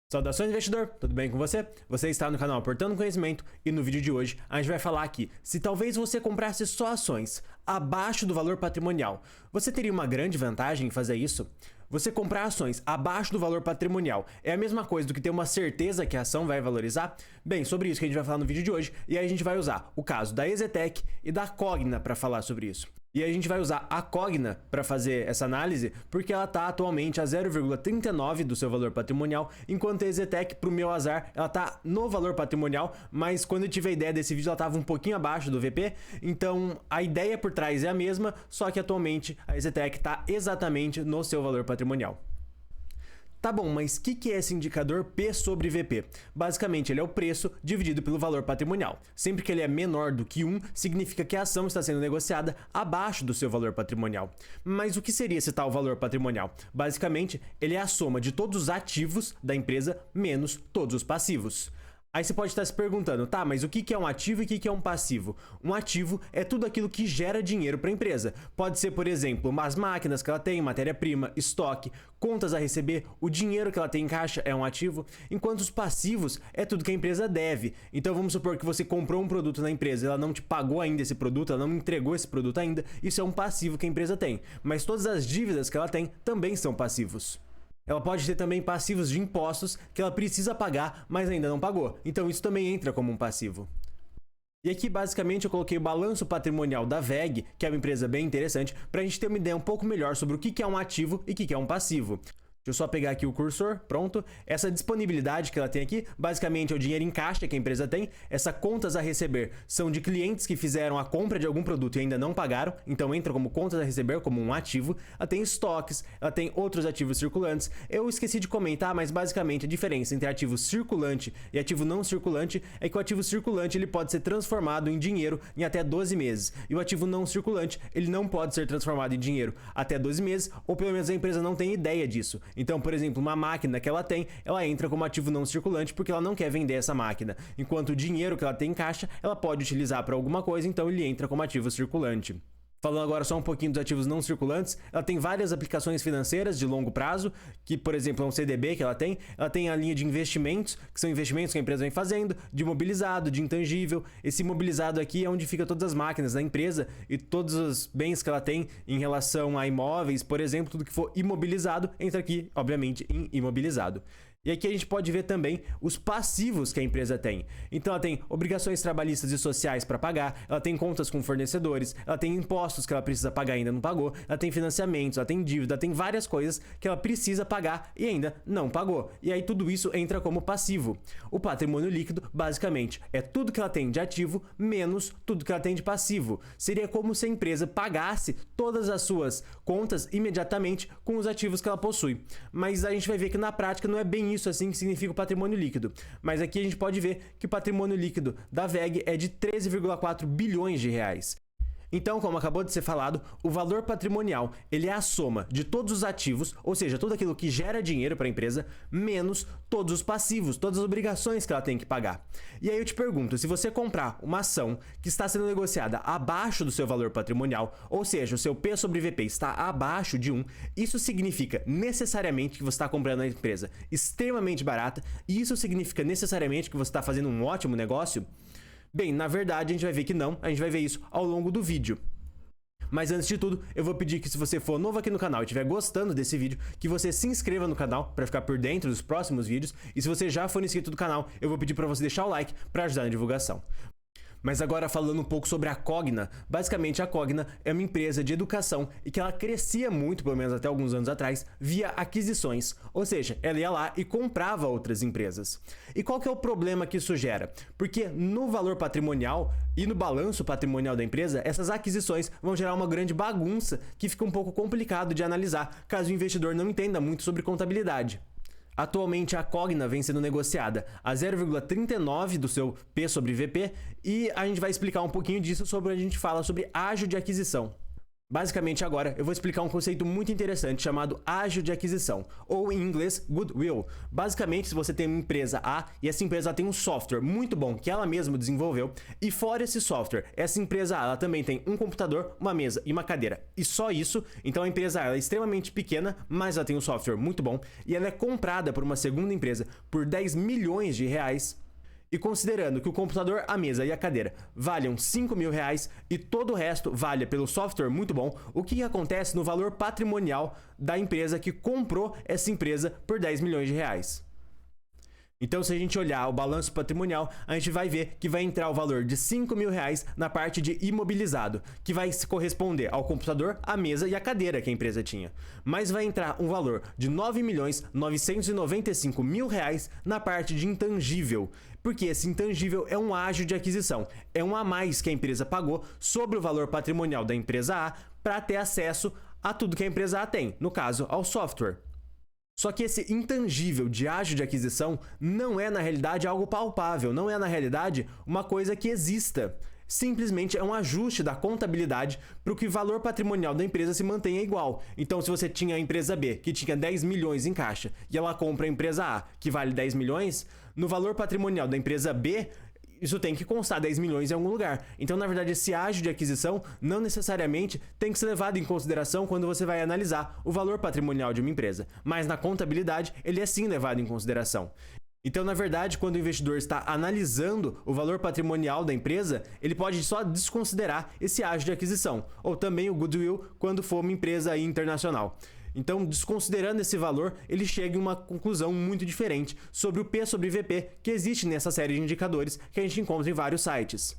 Saudações, investidor! Tudo bem com você? Você está no canal Portando Conhecimento e no vídeo de hoje a gente vai falar aqui se talvez você comprasse só ações abaixo do valor patrimonial. Você teria uma grande vantagem em fazer isso? Você comprar ações abaixo do valor patrimonial é a mesma coisa do que ter uma certeza que a ação vai valorizar? Bem, sobre isso que a gente vai falar no vídeo de hoje, e aí a gente vai usar o caso da EZTEC e da Cogna para falar sobre isso. E aí a gente vai usar a Cogna para fazer essa análise, porque ela está atualmente a 0,39 do seu valor patrimonial, enquanto a EZTEC, para o meu azar, ela está no valor patrimonial, mas quando eu tive a ideia desse vídeo ela estava um pouquinho abaixo do VP, então a ideia por trás é a mesma, só que atualmente a EZTEC está exatamente no seu valor patrimonial. Tá bom, mas o que é esse indicador P sobre VP? Basicamente, ele é o preço dividido pelo valor patrimonial. Sempre que ele é menor do que 1, significa que a ação está sendo negociada abaixo do seu valor patrimonial. Mas o que seria esse tal valor patrimonial? Basicamente, ele é a soma de todos os ativos da empresa menos todos os passivos. Aí você pode estar se perguntando, tá, mas o que é um ativo e o que é um passivo? Um ativo é tudo aquilo que gera dinheiro para a empresa. Pode ser, por exemplo, as máquinas que ela tem, matéria-prima, estoque, contas a receber, o dinheiro que ela tem em caixa é um ativo, enquanto os passivos é tudo que a empresa deve. Então vamos supor que você comprou um produto na empresa e ela não te pagou ainda esse produto, ela não entregou esse produto ainda, isso é um passivo que a empresa tem. Mas todas as dívidas que ela tem também são passivos. Ela pode ter também passivos de impostos que ela precisa pagar, mas ainda não pagou. Então isso também entra como um passivo. E aqui basicamente eu coloquei o balanço patrimonial da WEG, que é uma empresa bem interessante, para a gente ter uma ideia um pouco melhor sobre o que é um ativo e o que é um passivo. Deixa eu só pegar aqui o cursor, pronto. Essa disponibilidade que ela tem aqui, basicamente é o dinheiro em caixa que a empresa tem. Essa contas a receber são de clientes que fizeram a compra de algum produto e ainda não pagaram, então entra como contas a receber, como um ativo. Ela tem estoques, ela tem outros ativos circulantes. Eu esqueci de comentar, mas basicamente a diferença entre ativo circulante e ativo não circulante é que o ativo circulante ele pode ser transformado em dinheiro em até 12 meses. E o ativo não circulante, ele não pode ser transformado em dinheiro até 12 meses, ou pelo menos a empresa não tem ideia disso. Então, por exemplo, uma máquina que ela tem, ela entra como ativo não circulante porque ela não quer vender essa máquina. Enquanto o dinheiro que ela tem em caixa, ela pode utilizar para alguma coisa, então ele entra como ativo circulante. Falando agora só um pouquinho dos ativos não circulantes, ela tem várias aplicações financeiras de longo prazo, que por exemplo é um CDB que ela tem a linha de investimentos, que são investimentos que a empresa vem fazendo, de imobilizado, de intangível. Esse imobilizado aqui é onde fica todas as máquinas da empresa e todos os bens que ela tem em relação a imóveis, por exemplo, tudo que for imobilizado entra aqui, obviamente, em imobilizado. E aqui a gente pode ver também os passivos que a empresa tem. Então ela tem obrigações trabalhistas e sociais para pagar, ela tem contas com fornecedores, ela tem impostos que ela precisa pagar e ainda não pagou, ela tem financiamentos, ela tem dívida, ela tem várias coisas que ela precisa pagar e ainda não pagou. E aí tudo isso entra como passivo. O patrimônio líquido, basicamente, é tudo que ela tem de ativo menos tudo que ela tem de passivo. Seria como se a empresa pagasse todas as suas contas imediatamente com os ativos que ela possui. Mas a gente vai ver que na prática não é bem isso assim que significa o patrimônio líquido. Mas aqui a gente pode ver que o patrimônio líquido da WEG é de 13,4 bilhões de reais. Então, como acabou de ser falado, o valor patrimonial ele é a soma de todos os ativos, ou seja, tudo aquilo que gera dinheiro para a empresa, menos todos os passivos, todas as obrigações que ela tem que pagar. E aí eu te pergunto, se você comprar uma ação que está sendo negociada abaixo do seu valor patrimonial, ou seja, o seu P sobre VP está abaixo de 1, isso significa necessariamente que você está comprando a empresa extremamente barata, e isso significa necessariamente que você está fazendo um ótimo negócio? Bem, na verdade a gente vai ver que não, a gente vai ver isso ao longo do vídeo. Mas antes de tudo, eu vou pedir que se você for novo aqui no canal e estiver gostando desse vídeo, que você se inscreva no canal para ficar por dentro dos próximos vídeos. E se você já for inscrito do canal, eu vou pedir para você deixar o like para ajudar na divulgação. Mas agora falando um pouco sobre a Cogna, basicamente a Cogna é uma empresa de educação e que ela crescia muito, pelo menos até alguns anos atrás, via aquisições, ou seja, ela ia lá e comprava outras empresas. E qual que é o problema que isso gera? Porque no valor patrimonial e no balanço patrimonial da empresa, essas aquisições vão gerar uma grande bagunça que fica um pouco complicado de analisar caso o investidor não entenda muito sobre contabilidade. Atualmente a Cogna vem sendo negociada a 0,39 do seu P sobre VP e a gente vai explicar um pouquinho disso sobre a gente fala sobre ágio de aquisição. Basicamente agora eu vou explicar um conceito muito interessante chamado ágio de aquisição, ou em inglês goodwill. Basicamente, se você tem uma empresa A e essa empresa tem um software muito bom que ela mesma desenvolveu, e fora esse software, essa empresa A ela também tem um computador, uma mesa e uma cadeira, e só isso, então a empresa A ela é extremamente pequena, mas ela tem um software muito bom, e ela é comprada por uma segunda empresa por 10 milhões de reais. E considerando que o computador, a mesa e a cadeira valham 5 mil reais e todo o resto valha pelo software muito bom, o que acontece no valor patrimonial da empresa que comprou essa empresa por 10 milhões de reais? Então, se a gente olhar o balanço patrimonial, a gente vai ver que vai entrar o valor de 5 mil reais na parte de imobilizado, que vai se corresponder ao computador, a mesa e a cadeira que a empresa tinha. Mas vai entrar um valor de 9 milhões 995 mil reais na parte de intangível, porque esse intangível é um ágio de aquisição, é um a mais que a empresa pagou sobre o valor patrimonial da empresa A para ter acesso a tudo que a empresa A tem, no caso, ao software. Só que esse intangível de ágio de aquisição não é na realidade algo palpável, não é na realidade uma coisa que exista. Simplesmente é um ajuste da contabilidade para que o valor patrimonial da empresa se mantenha igual. Então, se você tinha a empresa B, que tinha 10 milhões em caixa, e ela compra a empresa A, que vale 10 milhões, no valor patrimonial da empresa B, isso tem que constar 10 milhões em algum lugar. Então, na verdade, esse ágio de aquisição não necessariamente tem que ser levado em consideração quando você vai analisar o valor patrimonial de uma empresa. Mas na contabilidade, ele é sim levado em consideração. Então, na verdade, quando o investidor está analisando o valor patrimonial da empresa, ele pode só desconsiderar esse ágio de aquisição, ou também o goodwill quando for uma empresa internacional. Então, desconsiderando esse valor, ele chega em uma conclusão muito diferente sobre o P sobre VP que existe nessa série de indicadores que a gente encontra em vários sites.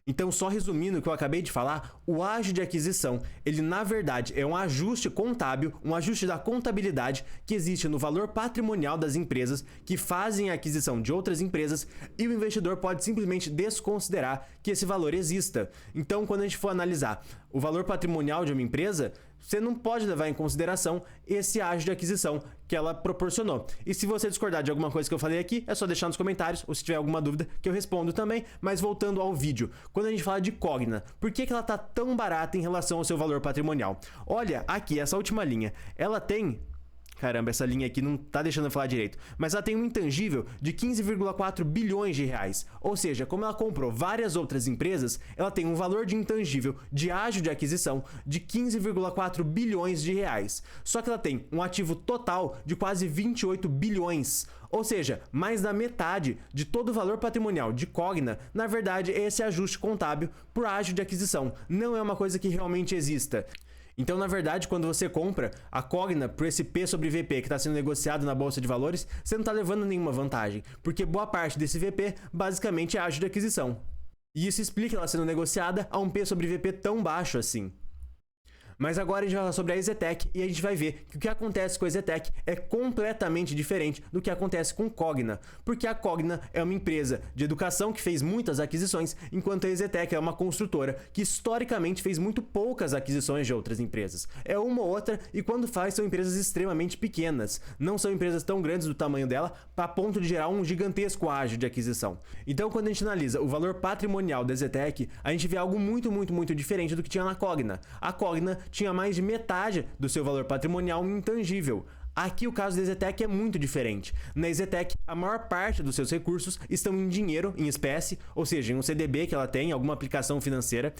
Então, só resumindo o que eu acabei de falar, o ágio de aquisição, ele na verdade é um ajuste contábil, um ajuste da contabilidade que existe no valor patrimonial das empresas que fazem a aquisição de outras empresas e o investidor pode simplesmente desconsiderar que esse valor exista. Então, quando a gente for analisar o valor patrimonial de uma empresa, você não pode levar em consideração esse ágio de aquisição que ela proporcionou. E se você discordar de alguma coisa que eu falei aqui, é só deixar nos comentários, ou se tiver alguma dúvida que eu respondo também. Mas voltando ao vídeo, quando a gente fala de Cogna, por que ela tá tão barata em relação ao seu valor patrimonial? Olha aqui, essa última linha, ela tem... Caramba, essa linha aqui não tá deixando eu falar direito. Mas ela tem um intangível de 15,4 bilhões de reais. Ou seja, como ela comprou várias outras empresas, ela tem um valor de intangível de ágio de aquisição de 15,4 bilhões de reais. Só que ela tem um ativo total de quase 28 bilhões. Ou seja, mais da metade de todo o valor patrimonial de Cogna, na verdade, é esse ajuste contábil por ágio de aquisição. Não é uma coisa que realmente exista. Então, na verdade, quando você compra a Cogna por esse P sobre VP que está sendo negociado na Bolsa de Valores, você não está levando nenhuma vantagem, porque boa parte desse VP basicamente é ágio de aquisição. E isso explica ela sendo negociada a um P sobre VP tão baixo assim. Mas agora a gente vai falar sobre a EZTEC e a gente vai ver que o que acontece com a EZTEC é completamente diferente do que acontece com Cogna, porque a Cogna é uma empresa de educação que fez muitas aquisições, enquanto a EZTEC é uma construtora que historicamente fez muito poucas aquisições de outras empresas. É uma ou outra e quando faz são empresas extremamente pequenas, não são empresas tão grandes do tamanho dela a ponto de gerar um gigantesco ágio de aquisição. Então, quando a gente analisa o valor patrimonial da EZTEC, a gente vê algo muito diferente do que tinha na Cogna. A Cogna tinha mais de metade do seu valor patrimonial intangível. Aqui o caso da EZTEC é muito diferente. Na EZTEC, a maior parte dos seus recursos estão em dinheiro, em espécie, ou seja, em um CDB que ela tem, alguma aplicação financeira,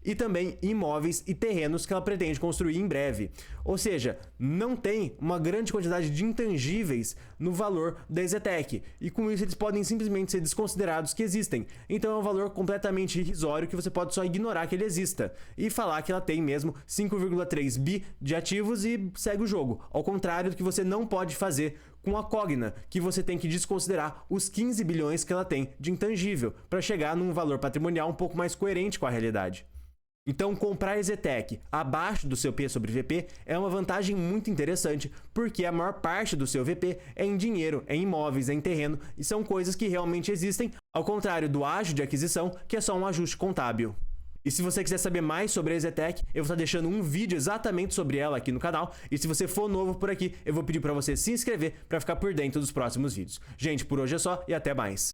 e também imóveis e terrenos que ela pretende construir em breve. Ou seja, não tem uma grande quantidade de intangíveis no valor da EZTEC, e com isso eles podem simplesmente ser desconsiderados que existem. Então é um valor completamente irrisório que você pode só ignorar que ele exista e falar que ela tem mesmo 5,3 bi de ativos e segue o jogo. Ao contrário do que você não pode fazer com a Cogna, que você tem que desconsiderar os 15 bilhões que ela tem de intangível para chegar num valor patrimonial um pouco mais coerente com a realidade. Então, comprar a EZTEC abaixo do seu P sobre VP é uma vantagem muito interessante, porque a maior parte do seu VP é em dinheiro, é em imóveis, é em terreno, e são coisas que realmente existem, ao contrário do ágio de aquisição, que é só um ajuste contábil. E se você quiser saber mais sobre a EZTEC, eu vou estar deixando um vídeo exatamente sobre ela aqui no canal. E se você for novo por aqui, eu vou pedir para você se inscrever para ficar por dentro dos próximos vídeos. Gente, por hoje é só e até mais.